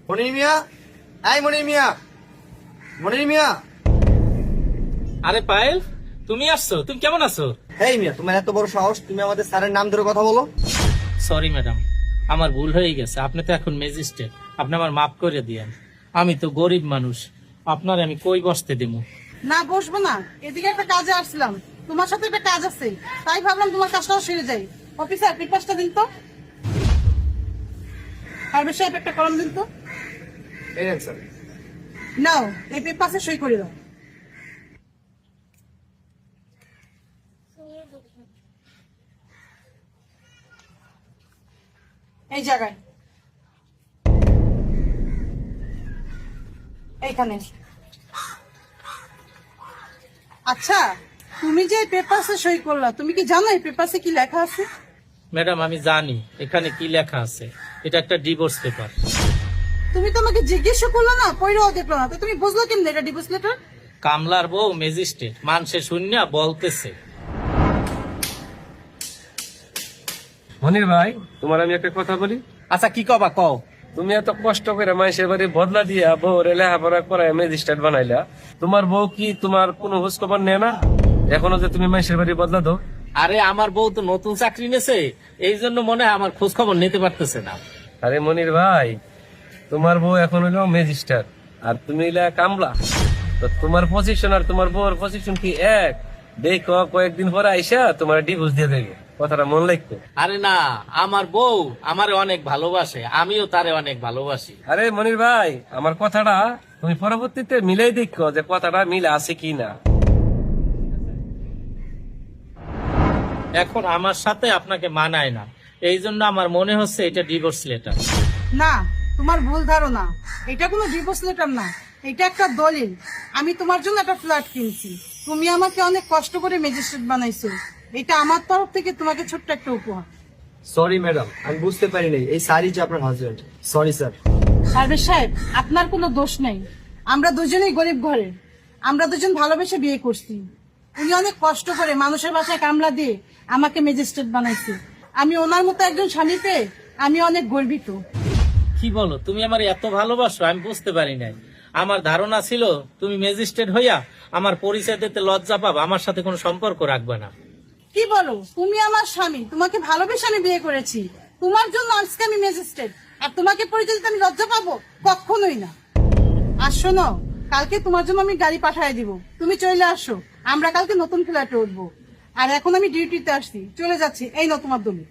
মনির মিয়া, এই মনির মিয়া, মনির মিয়া। আরে পায়েল, তুমি আসছো? তুমি কেমন আছো? এই মিয়া, তোমার এত বড় সাহস, তুমি আমাদের স্যারের নাম ধরে কথা বলো? সরি ম্যাডাম, আমার ভুল হয়ে গেছে। আপনি তো এখন ম্যাজিস্ট্রেট, আপনি আমার মাফ করে দিয়েন। আমি তো গরিব মানুষ, আপনার আমি কই বসতে দিব? না বসবো না, এদিকে একটা কাজে আসলাম, তোমার সাথে একটা কাজ আছে, তাই ভাবলাম তোমার কাজটাও সেরে যাই। অফিসার পেপারসটা দিন তো। পারভেজ সাহেব একটা কলম দিন তো। এই নেন স্যার। নাও, এই পেপারসে সই করে দাও। এই জায়গায়, এইখানে। আচ্ছা, তুমি যে পেপারসে সই করলা, তুমি কি জানো এই পেপারসে কি লেখা আছে? ম্যাডাম, আমি জানি এখানে কি লেখা আছে। এটা একটা ডিভোর্স পেপার। তুমি তো আমাকে জিজ্ঞেস করলো না, পড়াও দেখলো না, তো তুমি বুঝলো কেমন এটা ডিভোর্স লেটার? কামলার বউ ম্যাজিস্ট্রেট, মানুষে শূন্য বলতেছে। মনির ভাই, তোমার আমি একটা কথা বলি। আচ্ছা, কি কবা কও? তুমি এত কষ্ট করে মানুষের বাড়ি বদলা দিয়া বউরে লেখাপড়া করে ম্যাজিস্ট্রেট বানাইলা, তোমার বউ কি তোমার কোনো খোঁজ খবর নেয় না? এখনো যে তুমি মানুষের বাড়ি বদলা দাও। আরে আমার বউ তো নতুন চাকরি নেছে, এই জন্য মনে হয় আমার খোঁজ খবর নিতে পারতেছে না। আরে মনির ভাই, তোমার বউ এখন হইলো ম্যাজিস্ট্রেট আর তুমি হইলা কামলা, তো তোমার পজিশন আর তোমার বউর পজিশন কি এক? দেখো কয়েকদিন পরে আইসা তোমার ডিভোর্স দিয়ে দেবে, কথাটা মন লাগতো। আরে না, আমার বউ আমারে অনেক ভালোবাসে, আমিও তারে অনেক ভালোবাসি। আরে মনির ভাই, আমার কথাটা তুমি পরবর্তীতে মিলাই দেখো যে কথাটা মিলে আছে কি না। এখন আমার সাথে আপনাকে মানায় না, এই জন্য আমার মনে হচ্ছে এটা ডিভোর্স লেটার। না, তোমার ভুল ধারণা, এটা কোনো ডিভোর্স লেটার না, এটা একটা দলিল। আমি তোমার জন্য একটা ফ্ল্যাট কিনছি, তুমি আমাকে অনেক কষ্ট করে ম্যাজিস্ট্রেট বানাইছো, এটা আমার তরফ থেকে তোমাকে ছোট্ট একটা উপহার। সরি ম্যাডাম, আমি বুঝতে পারিনি এই স্যারই যে আপনার হাজবেন্ড। Sorry sir. পারভেজ সাহেব, আপনার কোনো দোষ নেই, আমরা দুজনেই গরিব ঘরের, আমরা দুজন ভালোবেসে বিয়ে করছি। উনি অনেক কষ্ট করে মানুষের বাসায় কামলা দিয়ে আমাকে ম্যাজিস্ট্রেট বানাইছে, আমি ওনার মতো একজন স্বামী পেয়ে আমি অনেক গর্বিত। কি বলো, তুমি আমার এত ভালোবাসো? আমি বুঝতে পারি নাই। আমার ধারণা ছিল তুমি ম্যাজিস্ট্রেট হইয়া আমার পরিচয় দিতে লজ্জা পাবা, আমার সাথে কোনো সম্পর্ক রাখবে না। কি বলো, তুমি আমার স্বামী, তোমাকে ভালোবেসে আমি বিয়ে করেছি, তোমার জন্য আজকে আমি ম্যাজিস্ট্রেট, আর তোমাকে পরিচয় দিতে আমি লজ্জা পাবো? কখনোই না। আর শোনো, কালকে তোমার জন্য আমি গাড়ি পাঠিয়ে দিব, তুমি চলে আসো, আমরা কালকে নতুন ফ্ল্যাটে উঠবো। আর এখন আমি ডিউটিতে আসছি, চলে যাচ্ছি, এই নাও তোমার দলিল।